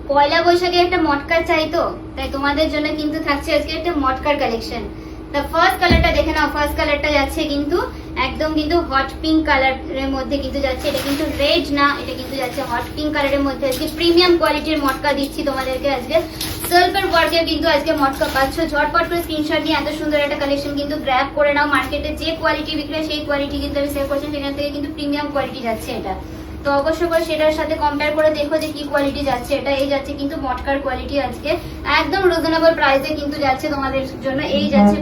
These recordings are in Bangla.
পয়লা বৈশাখে একটা মটকা চাই তো, তাই তোমাদের জন্য কিন্তু থাকছে আজকে একটা মটকার কালেকশন। দ্য ফার্স্ট কালারটা দেখে নাও। ফার্স্ট কালারটা যাচ্ছে কিন্তু একদম কিন্তু হট পিঙ্ক কালারের মধ্যে কিন্তু যাচ্ছে। এটা কিন্তু রেড না, এটা কিন্তু যাচ্ছে হট পিঙ্ক কালারের মধ্যে। আজকে প্রিমিয়াম কোয়ালিটির মটকা দিচ্ছি তোমাদেরকে। আজকে সেলফের ওয়ার্কে কিন্তু আজকে মটকা পাচ্ছ। ঝটপট করে স্ক্রিনশট নিয়ে এত সুন্দর একটা কালেকশন কিন্তু গ্র্যাব করে নাও। মার্কেটে যে কোয়ালিটি বিক্রি হয় সেই কোয়ালিটি কিন্তু আমি সেল করছি, সেখান থেকে কিন্তু প্রিমিয়াম কোয়ালিটি যাচ্ছে এটা। তো অবশ্যই করে সেটার সাথে কম্পেয়ার করে দেখো যে কি কোয়ালিটি যাচ্ছে। এটা এই যাচ্ছে কিন্তু মটকার কোয়ালিটি আজকে একদম রিজনেবল প্রাইসে কিন্তু যাচ্ছে তোমাদের জন্য। এই যাচ্ছে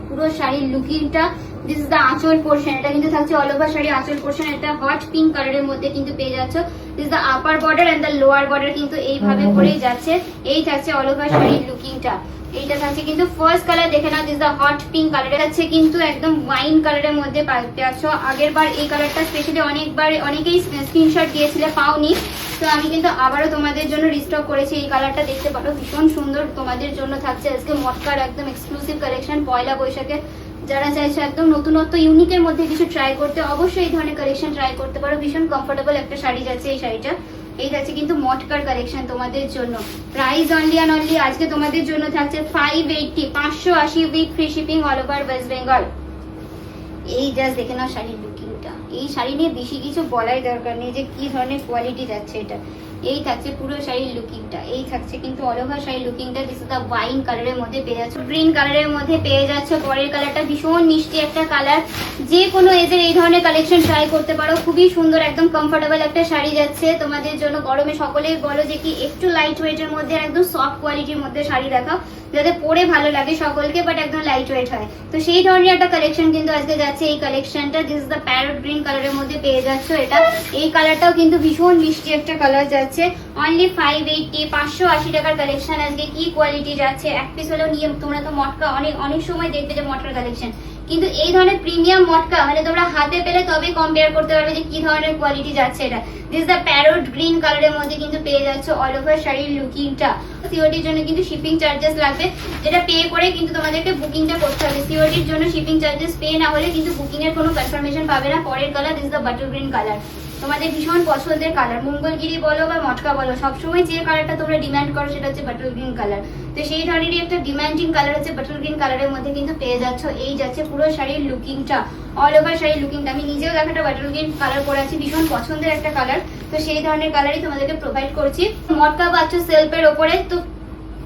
পুরো শাড়ির লুকিংটা। দিস ইজ দ্য আঁচল পোর্শন। এটা কিন্তু থাকছে অল ওভার শাড়ি আঁচল পোর্শন। এটা হট পিঙ্ক কালারের মধ্যে কিন্তু পেয়ে যাচ্ছ। This is the upper border and the lower border কিন্তু এইভাবে করেই যাচ্ছে। এই থাকছে অল ওভার শাড়ির লুকিংটা। এইটা থাকছে কিন্তু ফার্স্ট কালার দেখে নাও। This the hot pink colour. এটা হচ্ছে কিন্তু একদম ওয়াইন কালারের মধ্যে পাচ্ছ। আগের বার এই কালারটা স্পেশালি অনেকেই স্ক্রিনশট দিয়েছিলে, পাওনি। তো আমি কিন্তু আবারও তোমাদের জন্য রিস্টক করেছি। এই কালারটা দেখতে পারো, ভীষণ সুন্দর তোমাদের জন্য থাকছে আজকে মটকার একদম এক্সক্লুসিভ কালেকশন। পয়লা বৈশাখে যারা চাইছো একদম নতুনত্ব ইউনিকের মধ্যে কিছু ট্রাই করতে, অবশ্যই এই ধরনের কালেকশন ট্রাই করতে পারো। ভীষণ কমফোর্টেবল একটা শাড়ি যাচ্ছে এই শাড়িটা। এই যাচ্ছে কিন্তু মটকার কালেকশন তোমাদের জন্য। প্রাইস অনলি অ্যান্ড অনলি আজকে তোমাদের জন্য থাকছে 580, 580 with free shipping all over West Bengal. এই জাস্ট দেখে নাও শাড়ির লুকিংটা। এই শাড়ি নিয়ে বেশি কিছু বলাই দরকার নেই যে কি ধরনের কোয়ালিটি যাচ্ছে এটা। এই থাকছে পুরো শাড়ির লুকিংটা। এই থাকছে কিন্তু অল ওভার শাড়ির লুকিংটা। দিস ইজ দ্য ওয়াইন কালারের মধ্যে পেয়ে যাচ্ছ, গ্রিন কালারের মধ্যে পেয়ে যাচ্ছ। পরের কালারটা ভীষণ মিষ্টি একটা কালার। যে কোনো এজের এই ধরনের কালেকশন ট্রাই করতে পারো। খুবই সুন্দর একদম কমফোর্টেবল একটা শাড়ি যাচ্ছে তোমাদের জন্য। গরমে সকলেই বলো যে কি একটু লাইট ওয়েটের মধ্যে একদম সফট কোয়ালিটির মধ্যে শাড়ি দেখাও যাতে পরে ভালো লাগে সকলকে, বাট একদম লাইট ওয়েট হয়। তো সেই ধরনের একটা কালেকশন কিন্তু আজকে যাচ্ছে এই কালেকশনটা। This is the parrot green কালারের মধ্যে পেয়ে যাচ্ছ এটা। এই কালারটাও কিন্তু ভীষণ মিষ্টি একটা কালার যাচ্ছে। অনলি 580, 580 টাকার কালেকশন আজকে। কি কোয়ালিটি যাচ্ছে, এক পিস হলেও নিয়ে তোমরা তো মটকা অনেক সময় দেখবে যে মটকার কালেকশন, কিন্তু এই ধরনের প্রিমিয়াম মটকা মানে তোমরা হাতে পেলে তবে কম্পেয়ার করতে পারবে যে কি ধরনের কোয়ালিটি যাচ্ছে এটা। দিস দ্য প্যারট গ্রিন কালারের মধ্যে কিন্তু পেয়ে যাচ্ছে অল ওভার শাড়ির লুকিংটা। সিওটির জন্য কিন্তু শিপিং চার্জেস লাগবে, যেটা পে করে কিন্তু তোমাদেরকে বুকিংটা করতে হবে। সিওটির জন্য শিপিং চার্জেস পে না হলে কিন্তু বুকিং এর কোনো কনফার্মেশন পাবে না। পরের colour this the butter green colour, তোমাদের ভীষণ পছন্দের কালার। মঙ্গলগিরি বলো বা মটকা বলো, সবসময় যে কালারটা তোমরা ডিমান্ড করো সেটা হচ্ছে বাটার গ্রিন কালার। তো সেই ধরনেরই একটা ডিমান্ডিং কালার হচ্ছে বাটার গ্রিন কালারের মধ্যে কিন্তু পেয়ে যাচ্ছ। এই যাচ্ছে পুরো শাড়ির লুকিংটা, অল ওভার শাড়ির লুকিংটা। আমি নিজেও দেখাটা বাটার গ্রিন কালার পরে আছি, ভীষণ পছন্দের একটা কালার। তো সেই ধরনের কালারই তোমাদেরকে প্রোভাইড করছি। মটকা পাচ্ছ সেলফের ওপরে। তো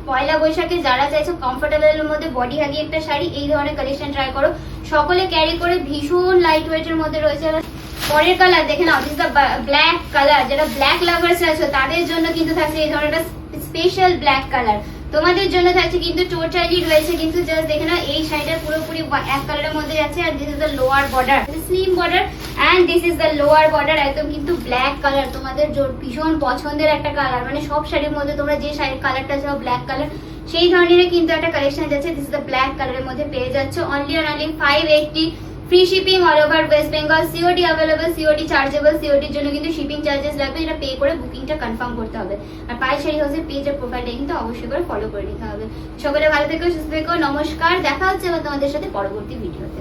পয়লা বৈশাখে যারা চাইছো কমফোর্টেবলের মধ্যে বডি হাগি একটা শাড়ি, এই ধরনের কালেকশন ট্রাই করো। সকলে ক্যারি করে ভীষণ লাইট ওয়েটের মধ্যে রয়েছে। পরের কালার দেখে নাও, দিস দ্য ব্ল্যাক কালার। যারা ব্ল্যাক লাভার্স আছো তাদের জন্য কিন্তু থাকছে এই ধরনের স্পেশাল ব্ল্যাক কালার। তোমাদের জন্য থাকছে কিন্তু টোটালি রয়েছে কিন্তু জাস্ট দেখে নাও। এই শাড়িটা পুরোপুরি এক কালারের মধ্যে যাচ্ছে। আর this is the lower border, slim border, and this is the lower border. একদম কিন্তু ব্ল্যাক কালার, তোমাদের ভীষণ পছন্দের একটা কালার। মানে সব শাড়ির মধ্যে তোমরা যে শাড়ির কালারটা চাও ব্ল্যাক কালার, সেই ধরনের কিন্তু একটা কালেকশন যাচ্ছে। দিস ইজ দ্য ব্ল্যাক কালারের মধ্যে পেয়ে যাচ্ছ। অনলি আর only 580, free shipping all over West Bengal. COD available, COD chargeable. সিওডির জন্য কিন্তু শিপিং চার্জেস লাগবে, এটা পে করে বুকিংটা কনফার্ম করতে হবে। আর পাইশাড়ি হাউসের পেজের প্রোফাইলটা কিন্তু অবশ্যই করে ফলো করে নিতে হবে। সকলে ভালো থেকো, সুস্থ থেকো, নমস্কার। দেখা হচ্ছে আবার তোমাদের সাথে পরবর্তী ভিডিওতে।